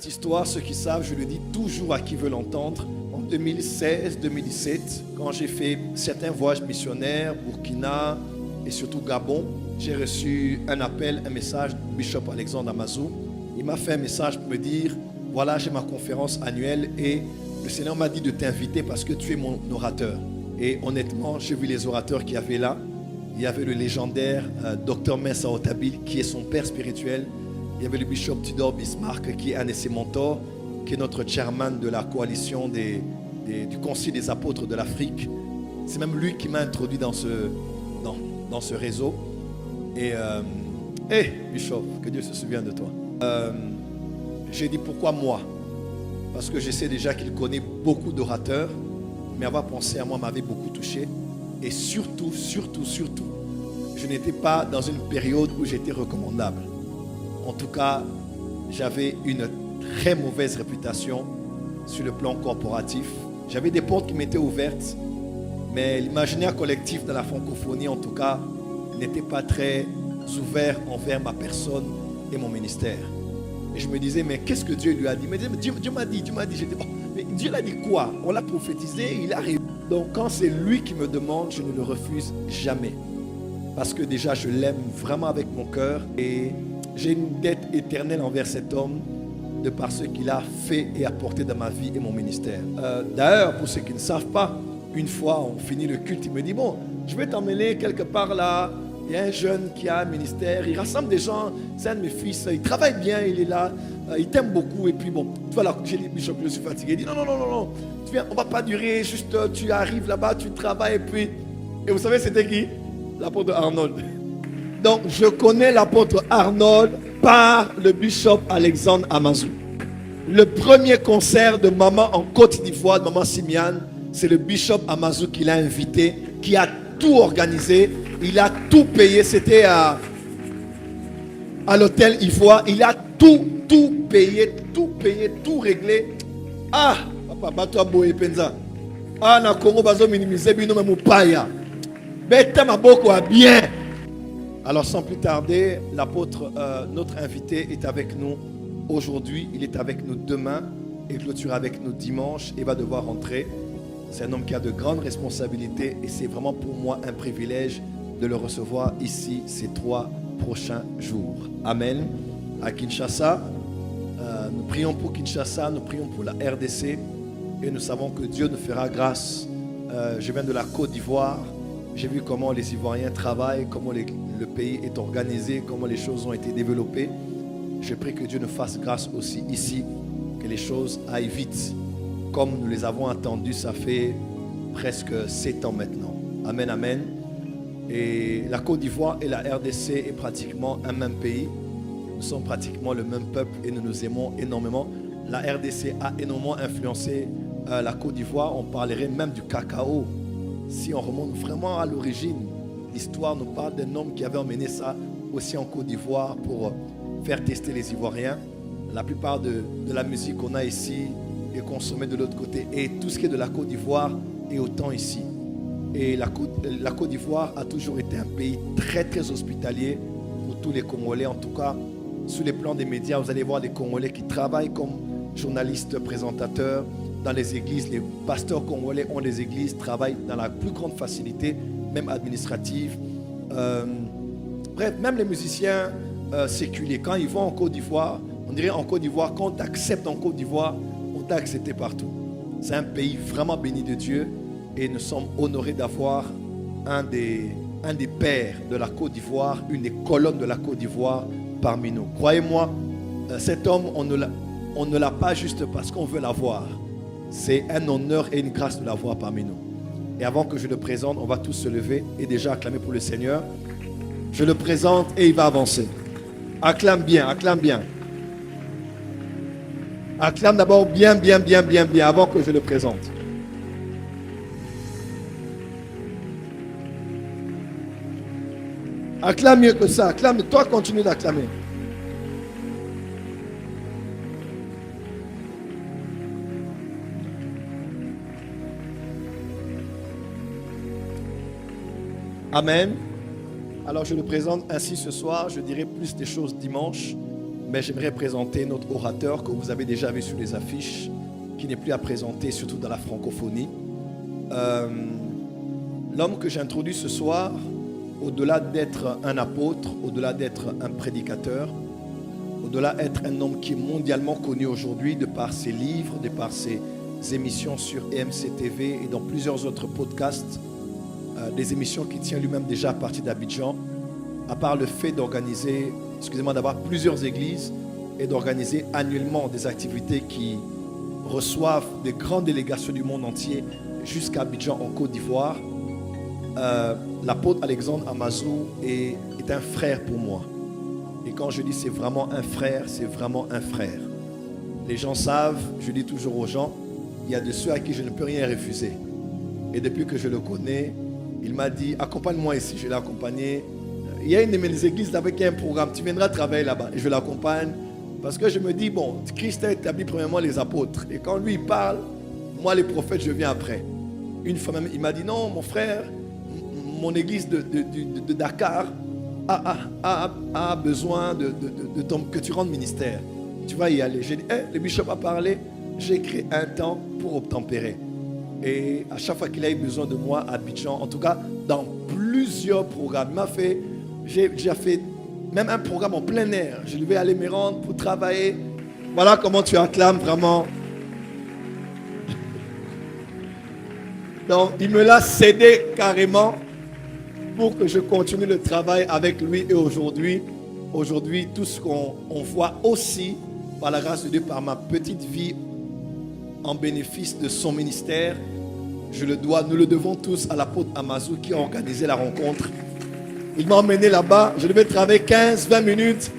petite histoire, ceux qui savent, je le dis toujours à qui veut l'entendre. En 2016-2017, quand j'ai fait certains voyages missionnaires, Burkina et surtout Gabon, j'ai reçu un appel, un message du Bishop Alexandre Amazou. Il m'a fait un message pour me dire, voilà, j'ai ma conférence annuelle et le Seigneur m'a dit de t'inviter parce que tu es mon orateur. Et honnêtement, j'ai vu les orateurs qu'il y avait là. Il y avait le légendaire Dr Mensah Otabil, qui est son père spirituel. Il y avait le Bishop Tudor Bismarck, qui est un de ses mentors, qui est notre chairman de la coalition du Concile des apôtres de l'Afrique. C'est même lui qui m'a introduit dans ce réseau. Et, Bishop, que Dieu se souvienne de toi. J'ai dit pourquoi moi? Parce que je sais déjà qu'il connaît beaucoup d'orateurs, mais avoir pensé à moi m'avait beaucoup touché. Et surtout, je n'étais pas dans une période où j'étais recommandable. En tout cas, j'avais une très mauvaise réputation sur le plan corporatif. J'avais des portes qui m'étaient ouvertes, mais l'imaginaire collectif de la francophonie, en tout cas, n'était pas très ouvert envers ma personne et mon ministère. Et je me disais, mais qu'est-ce que Dieu lui a dit? Mais Dieu m'a dit. J'ai dit, oh, mais Dieu l'a dit quoi? On l'a prophétisé, il a réussi. Donc quand c'est lui qui me demande, je ne le refuse jamais. Parce que déjà, je l'aime vraiment avec mon cœur et j'ai une dette éternelle envers cet homme de par ce qu'il a fait et apporté dans ma vie et mon ministère. D'ailleurs, pour ceux qui ne savent pas, une fois on finit le culte, il me dit, bon, je vais t'emmener quelque part là. Il y a un jeune qui a un ministère, il rassemble des gens, c'est un de mes fils, il travaille bien, il est là, il t'aime beaucoup. Et puis bon, voilà, j'ai dit, Bishop, je suis fatigué. Il dit, non, tu viens, on ne va pas durer, juste tu arrives là-bas, tu travailles et puis... Et vous savez c'était qui? L'apôtre Arnold. Donc je connais l'apôtre Arnold par le Bishop Alexandre Amazou. Le premier concert de maman en Côte d'Ivoire, de maman Simiane, c'est le Bishop Amazou qui l'a invité, qui a tout organisé. Il a tout payé, c'était à l'hôtel Ivoire. Il a tout payé, tout réglé. Ah, papa, toi boye penza. Ah, na Congo bazo minimiser bino même paya. Beta maboko a bien. Alors sans plus tarder, l'apôtre, notre invité est avec nous aujourd'hui. Il est avec nous demain et clôturera avec nous dimanche et va devoir rentrer. C'est un homme qui a de grandes responsabilités et c'est vraiment pour moi un privilège de le recevoir ici ces 3 prochains jours. Amen. À Kinshasa, nous prions pour Kinshasa, nous prions pour la RDC et nous savons que Dieu nous fera grâce. Je viens de la Côte d'Ivoire, j'ai vu comment les Ivoiriens travaillent, comment le pays est organisé, comment les choses ont été développées. Je prie que Dieu nous fasse grâce aussi ici, que les choses aillent vite. Comme nous les avons entendus, ça fait presque 7 ans maintenant. Amen, amen. Et la Côte d'Ivoire et la RDC est pratiquement un même pays. Nous sommes pratiquement le même peuple et nous nous aimons énormément. La RDC a énormément influencé la Côte d'Ivoire. On parlerait même du cacao. Si on remonte vraiment à l'origine, l'histoire nous parle d'un homme qui avait emmené ça aussi en Côte d'Ivoire pour faire tester les Ivoiriens. La plupart de la musique qu'on a ici est consommée de l'autre côté. Et tout ce qui est de la Côte d'Ivoire est autant ici. Et la Côte d'Ivoire a toujours été un pays très hospitalier pour tous les Congolais. En tout cas, sur les plans des médias, vous allez voir des Congolais qui travaillent comme journalistes, présentateurs dans les églises. Les pasteurs congolais ont des églises, travaillent dans la plus grande facilité, même administrative. Bref, même les musiciens séculiers, quand ils vont en Côte d'Ivoire, on dirait en Côte d'Ivoire, quand on t'accepte en Côte d'Ivoire, on t'a accepté partout. C'est un pays vraiment béni de Dieu. Et nous sommes honorés d'avoir un des pères de la Côte d'Ivoire, une des colonnes de la Côte d'Ivoire parmi nous. Croyez-moi, cet homme, on ne l'a pas juste parce qu'on veut l'avoir. C'est un honneur et une grâce de l'avoir parmi nous. Et avant que je le présente, on va tous se lever et déjà acclamer pour le Seigneur. Je le présente et il va avancer. Acclame bien, acclame bien. Acclame d'abord bien, avant que je le présente. Acclame mieux que ça. Acclame. Toi, continue d'acclamer. Amen. Alors, je le présente ainsi ce soir. Je dirai plus des choses dimanche. Mais j'aimerais présenter notre orateur que vous avez déjà vu sur les affiches, qui n'est plus à présenter, surtout dans la francophonie. L'homme que j'introduis ce soir, au-delà d'être un apôtre, au-delà d'être un prédicateur, au-delà d'être un homme qui est mondialement connu aujourd'hui de par ses livres, de par ses émissions sur EMC TV et dans plusieurs autres podcasts, des émissions qu'il tient lui-même déjà à partir d'Abidjan, à part le fait d'organiser, d'avoir plusieurs églises et d'organiser annuellement des activités qui reçoivent des grandes délégations du monde entier jusqu'à Abidjan en Côte d'Ivoire. L'apôtre Alexandre Amazou est un frère pour moi. Et quand je dis c'est vraiment un frère, c'est vraiment un frère. Les gens savent, je dis toujours aux gens, il y a de ceux à qui je ne peux rien refuser. Et depuis que je le connais, il m'a dit, accompagne-moi ici. Je l'ai accompagné. Il y a une de mes églises là-bas qui a un programme, tu viendras travailler là-bas. Et je l'accompagne parce que je me dis, bon, Christ a établi premièrement les apôtres. Et quand lui il parle, moi les prophètes, je viens après. Une fois même, il m'a dit, non, mon frère, mon église de Dakar a besoin que tu rendes ministère. Tu vas y aller. J'ai dit, le bishop a parlé, j'ai créé un temps pour obtempérer. Et à chaque fois qu'il a eu besoin de moi à Abidjan, en tout cas dans plusieurs programmes, j'ai déjà fait même un programme en plein air. Je devais aller me rendre pour travailler. Voilà comment tu acclames vraiment. Donc il me l'a cédé carrément pour que je continue le travail avec lui. Et aujourd'hui, tout ce qu'on voit aussi, par la grâce de Dieu, par ma petite vie, en bénéfice de son ministère, nous le devons tous à l'apôtre Amazou qui a organisé la rencontre. Il m'a emmené là-bas, je devais travailler 15-20 minutes.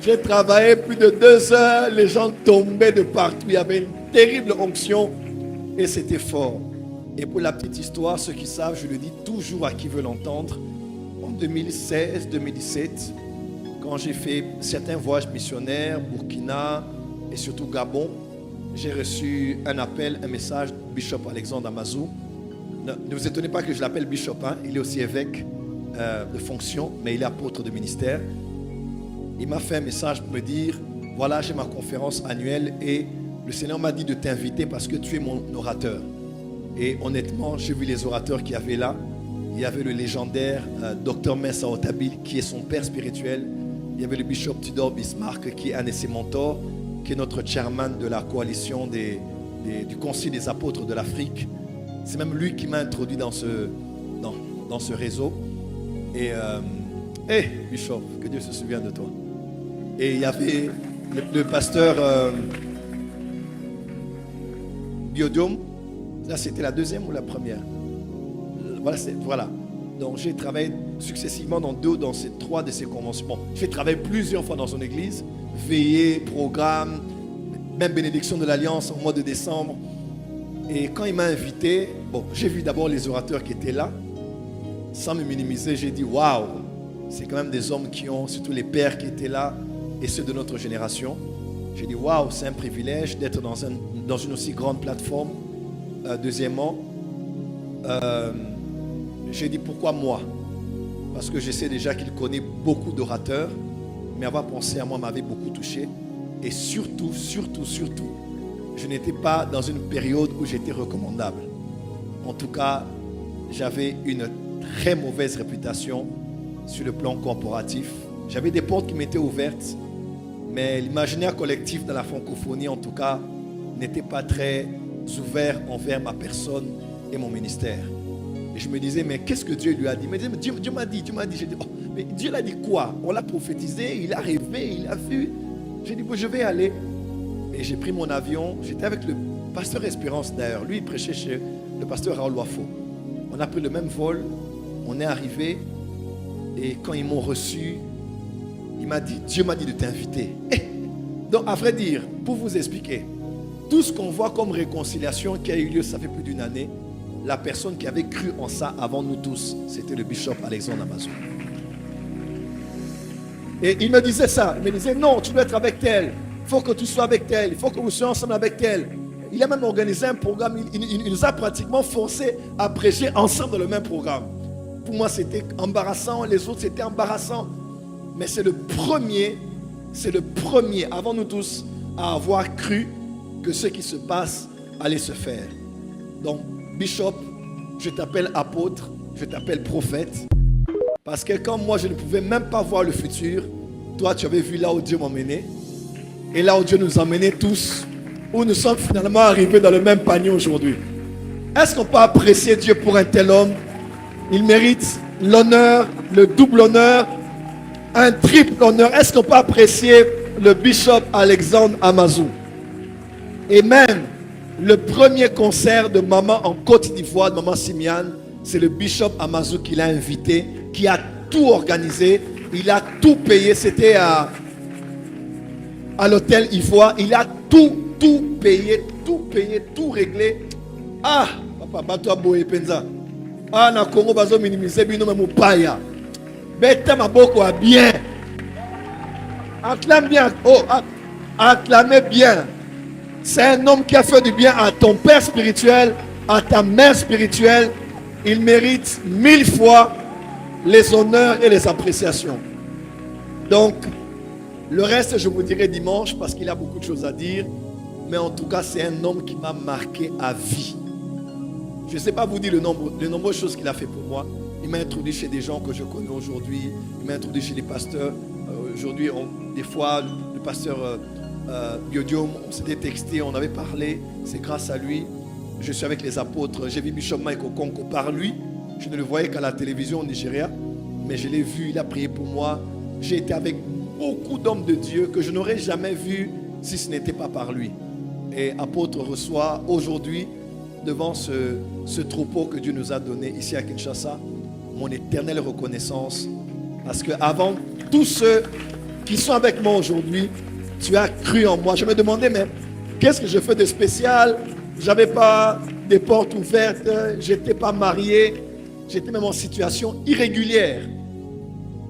J'ai travaillé plus de 2 heures, les gens tombaient de partout. Il y avait une terrible onction et c'était fort. Et pour la petite histoire, ceux qui savent, je le dis toujours à qui veut l'entendre. En 2016-2017, quand j'ai fait certains voyages missionnaires, Burkina et surtout Gabon, j'ai reçu un appel, un message du Bishop Alexandre Amazou. Ne vous étonnez pas que je l'appelle Bishop, hein. Il est aussi évêque de fonction, mais il est apôtre de ministère. Il m'a fait un message pour me dire, voilà, j'ai ma conférence annuelle et le Seigneur m'a dit de t'inviter parce que tu es mon orateur. Et honnêtement, j'ai vu les orateurs qu'il y avait là. Il y avait le légendaire Dr Mensa Otabil, qui est son père spirituel. Il y avait le Bishop Tudor Bismarck, qui est un de ses mentors, qui est notre chairman de la coalition du Concile des apôtres de l'Afrique. C'est même lui qui m'a introduit dans ce réseau. Et Bishop, que Dieu se souvienne de toi. Et il y avait le pasteur Biodium. Là, c'était la deuxième ou la première? Voilà. Donc, j'ai travaillé successivement dans 3 de ces conventions. Bon, j'ai travaillé plusieurs fois dans son église. Veillée, programme, même bénédiction de l'Alliance au mois de décembre. Et quand il m'a invité, bon, j'ai vu d'abord les orateurs qui étaient là. Sans me minimiser, j'ai dit, waouh, c'est quand même des hommes qui ont, surtout les pères qui étaient là et ceux de notre génération. J'ai dit, waouh, c'est un privilège d'être dans une aussi grande plateforme. Deuxièmement, j'ai dit pourquoi moi? Parce que je sais déjà qu'il connaît beaucoup d'orateurs, mais avoir pensé à moi m'avait beaucoup touché. Et surtout, je n'étais pas dans une période où j'étais recommandable. En tout cas, j'avais une très mauvaise réputation sur le plan corporatif. J'avais des portes qui m'étaient ouvertes, mais l'imaginaire collectif dans la francophonie, en tout cas, n'était pas très ouvert envers ma personne et mon ministère. Et je me disais, mais qu'est-ce que Dieu lui a dit? Mais Dieu m'a dit. J'ai dit, oh, mais Dieu l'a dit quoi? On l'a prophétisé, il a rêvé, il a vu. J'ai dit, bon, je vais aller. Et j'ai pris mon avion. J'étais avec le pasteur Espérance d'ailleurs. Lui, il prêchait chez le pasteur Raoul Wafo. On a pris le même vol. On est arrivé. Et quand ils m'ont reçu, Dieu m'a dit de t'inviter. Donc, à vrai dire, pour vous expliquer, tout ce qu'on voit comme réconciliation qui a eu lieu, ça fait plus d'1 année, la personne qui avait cru en ça avant nous tous, c'était le Bishop Alexandre Amazou. Et il me disait ça, il me disait non, tu dois être avec elle, il faut que tu sois avec elle, il faut que vous soyez ensemble avec elle. Il a même organisé un programme, il nous a pratiquement forcé à prêcher ensemble dans le même programme. Pour moi c'était embarrassant, les autres c'était embarrassant, mais c'est le premier c'est le premier, avant nous tous, à avoir cru que ce qui se passe allait se faire. Donc, Bishop, je t'appelle apôtre, je t'appelle prophète. Parce que quand moi, je ne pouvais même pas voir le futur, toi, tu avais vu là où Dieu m'emmenait. Et là où Dieu nous emmenait tous, où nous sommes finalement arrivés dans le même panier aujourd'hui. Est-ce qu'on peut apprécier Dieu pour un tel homme? Il mérite l'honneur, le double honneur, un triple honneur. Est-ce qu'on peut apprécier le bishop Alexandre Amazou? Et même le premier concert de maman en Côte d'Ivoire, de maman Simiane, c'est le bishop Amazou qui l'a invité, qui a tout organisé, il a tout payé. C'était à l'hôtel Ivoire, il a tout payé, tout réglé. Ah, papa, bato boye penza. Ah, na Congo bazo minimiser bino me mupaya. Bête ma boko a bien. Acclame bien. Oh, acclamez bien. C'est un homme qui a fait du bien à ton père spirituel, à ta mère spirituelle. Il mérite 1000 fois les honneurs et les appréciations. Donc, le reste, je vous dirai dimanche parce qu'il a beaucoup de choses à dire. Mais en tout cas, c'est un homme qui m'a marqué à vie. Je ne sais pas vous dire les nombreuses choses qu'il a fait pour moi. Il m'a introduit chez des gens que je connais aujourd'hui. Il m'a introduit chez des pasteurs. Aujourd'hui, des fois, le pasteur Biodium, on s'était texté, on avait parlé. C'est grâce à lui. Je suis avec les apôtres. J'ai vu Bishop Mike Okonko par lui. Je ne le voyais qu'à la télévision au Nigeria. Mais je l'ai vu, il a prié pour moi. J'ai été avec beaucoup d'hommes de Dieu que je n'aurais jamais vus si ce n'était pas par lui. Et apôtre reçoit aujourd'hui, devant ce troupeau que Dieu nous a donné ici à Kinshasa, mon éternelle reconnaissance. Parce qu'avant tous ceux qui sont avec moi aujourd'hui, tu as cru en moi. Je me demandais même, qu'est-ce que je fais de spécial? Je n'avais pas des portes ouvertes, je n'étais pas marié, j'étais même en situation irrégulière.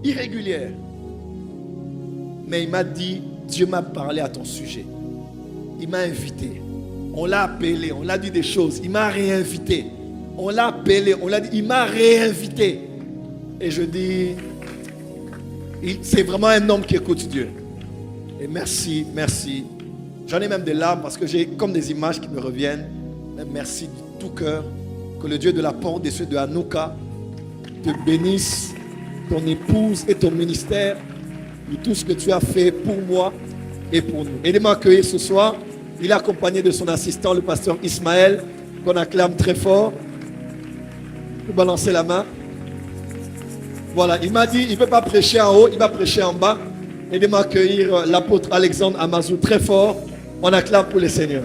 Irrégulière. Mais il m'a dit, Dieu m'a parlé à ton sujet. Il m'a invité. On l'a appelé, on l'a dit des choses. Il m'a réinvité. On l'a appelé, on l'a dit, il m'a réinvité. Et je dis, c'est vraiment un homme qui écoute Dieu. Et merci, merci. J'en ai même des larmes parce que j'ai comme des images qui me reviennent. Mais merci de tout cœur. Que le Dieu de la porte des cieux de Hanouka te bénisse, ton épouse et ton ministère, de tout ce que tu as fait pour moi et pour nous. Aidez-moi à accueillir ce soir. Il est accompagné de son assistant, le pasteur Ismaël, qu'on acclame très fort. Vous balancez la main. Voilà, il m'a dit, il ne peut pas prêcher en haut, il va prêcher en bas. Aidez-moi à accueillir l'apôtre Alexandre Amazou très fort. On acclame pour le Seigneur.